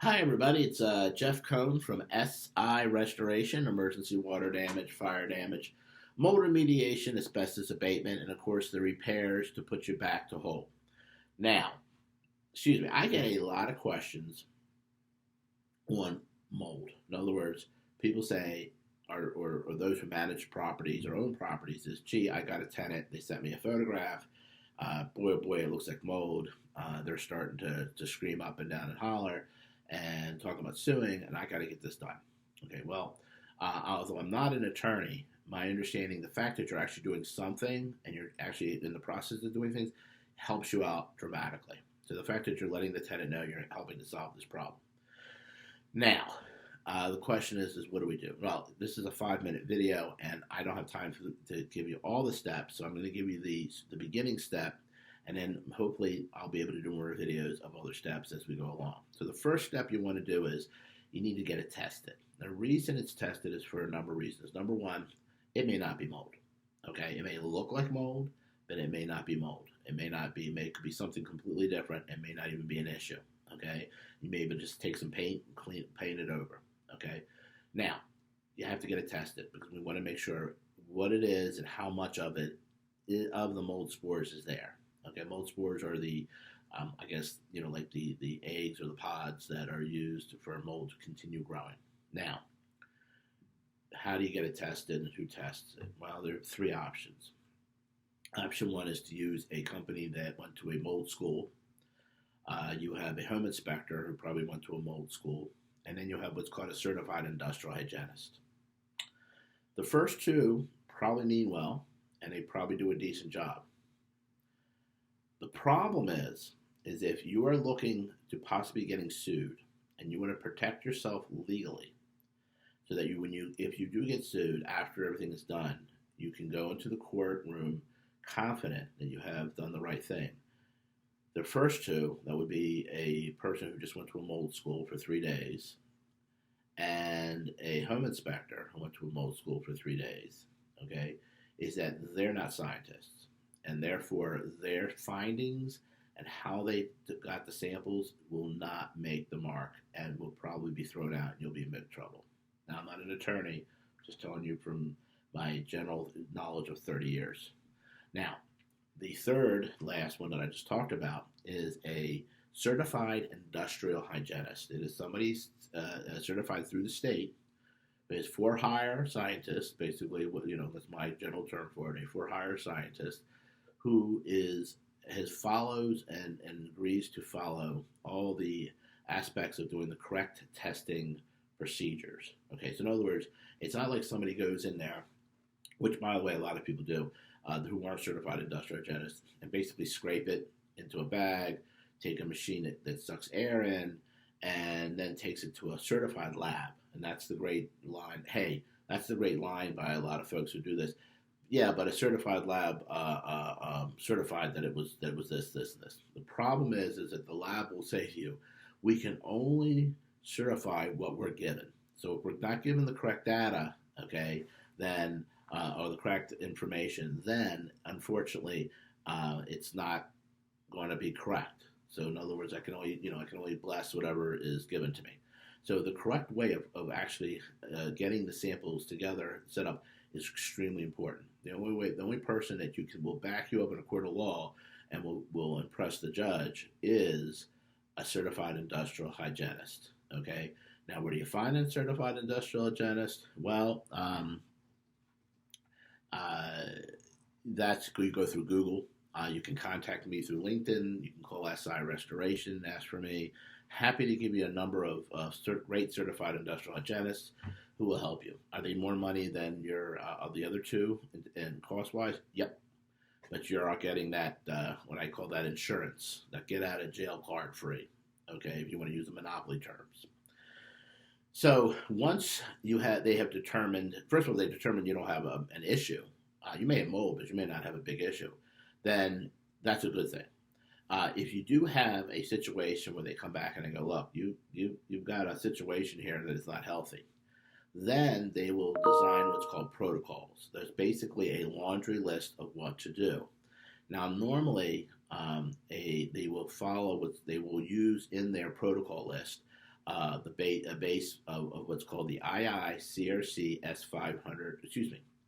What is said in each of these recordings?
Hi, everybody. It's Jeff Cohn from SI Restoration, Emergency Water Damage, Fire Damage, Mold Remediation, Asbestos Abatement, and of course the repairs to put you back to whole. Now, excuse me, I get a lot of questions on mold. In other words, people say, or those who manage properties or own properties, is, gee, I got a tenant, they sent me a photograph. Boy, oh boy, it looks like mold. They're starting to scream up and down and holler and talk about suing, and I got to get this done. Okay, well, although I'm not an attorney, my understanding, the fact that you're actually doing something and you're actually in the process of doing things helps you out dramatically. So the fact that you're letting the tenant know you're helping to solve this problem. Now, the question is what do we do? Well, this is a 5-minute video, and I don't have time to give you all the steps, so I'm going to give you the beginning step, and then hopefully I'll be able to do more videos of other steps as we go along. So the first step you want to do is you need to get it tested. The reason it's tested is for a number of reasons. Number one, it may not be mold. Okay, it may look like mold, but it may not be mold. It may not be, it could be something completely different. It may not even be an issue. Okay, you may even just take some paint and paint it over. Okay, now you have to get it tested because we want to make sure what it is and how much of it of the mold spores is there. Okay, mold spores are the I guess like the eggs or the pods that are used for mold to continue growing. Now, how do you get it tested and who tests it? Well, there are three options. Option one is to use a company that went to a mold school. You have a home inspector who probably went to a mold school, and then you have what's called a certified industrial hygienist. The first two probably mean well, and they probably do a decent job. The problem is if you are looking to possibly getting sued, and you want to protect yourself legally, so that if you do get sued after everything is done, you can go into the courtroom confident that you have done the right thing. The first two, that would be a person who just went to a mold school for 3 days and a home inspector who went to a mold school for 3 days, okay, is that they're not scientists. And therefore, their findings and how they got the samples will not make the mark and will probably be thrown out and you'll be in big trouble. Now, I'm not an attorney, just telling you from my general knowledge of 30 years. Now, the third, last one that I just talked about is a certified industrial hygienist. It is somebody certified through the state. It's for-hire scientist, basically. That's my general term for it. A for-hire scientist who follows and agrees to follow all the aspects of doing the correct testing procedures. Okay, so in other words, it's not like somebody goes in there, which by the way a lot of people do, who aren't certified industrial hygienists, and basically scrape it into a bag, take a machine that sucks air in, and then takes it to a certified lab. And that's the great line. Hey, that's the great line by a lot of folks who do this. Yeah, but a certified lab certified that it was this, and this. The problem is that the lab will say to you, we can only certify what we're given. So if we're not given the correct data, okay, then or the correct information, then unfortunately it's not going to be correct. So in other words, I can only bless whatever is given to me. So the correct way of actually getting the samples together, set up, is extremely important. The only person that will back you up in a court of law and will impress the judge is a certified industrial hygienist. Okay. Now, where do you find a certified industrial hygienist? Well, you go through Google. You can contact me through LinkedIn. You can call SI Restoration, ask for me. Happy to give you a number of great certified industrial hygienists who will help you. Are they more money than your the other two in cost-wise? Yep. But you're getting that, what I call that insurance, that get out of jail card free, okay, if you want to use the monopoly terms. So once they have determined, first of all, they determined you don't have an issue. You may have mold, but you may not have a big issue. Then that's a good thing. If you do have a situation where they come back and they go, look, you've got a situation here that is not healthy, then they will design what's called protocols. There's basically a laundry list of what to do. Now, normally, they will follow what they will use in their protocol list a base of what's called the IICRC S500,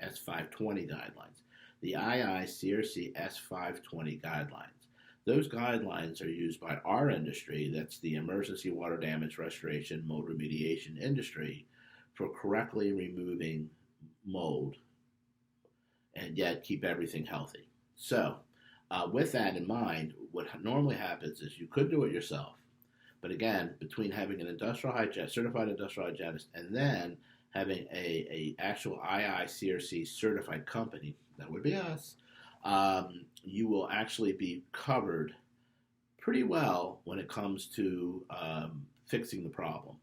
S520 guidelines. The IICRC S520 guidelines. Those guidelines are used by our industry, that's the emergency water damage restoration mold remediation industry, for correctly removing mold and yet keep everything healthy. So, with that in mind, what normally happens is you could do it yourself, but again, between having an industrial hygienist, certified industrial hygienist, and then having a actual IICRC certified company, that would be us, you will actually be covered pretty well when it comes to fixing the problem.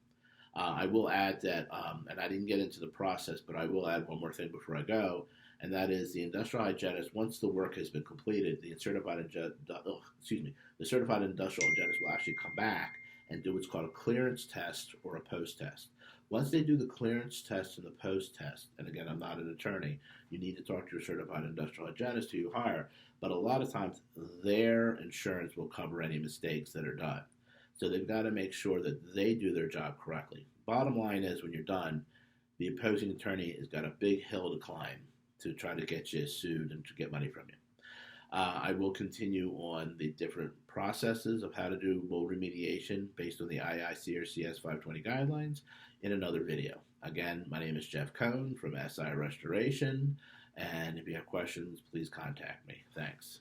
I will add that, and I didn't get into the process, but I will add one more thing before I go, and that is the industrial hygienist. Once the work has been completed, the certified industrial hygienist will actually come back and do what's called a clearance test or a post test. Once they do the clearance test and the post test, and again, I'm not an attorney, you need to talk to your certified industrial hygienist who you hire, but a lot of times their insurance will cover any mistakes that are done. So they've got to make sure that they do their job correctly. Bottom line is, when you're done, the opposing attorney has got a big hill to climb to try to get you sued and to get money from you. I will continue on the different processes of how to do mold remediation based on the IICRC S520 guidelines in another video. Again, my name is Jeff Cohn from SI Restoration, and if you have questions, please contact me. Thanks.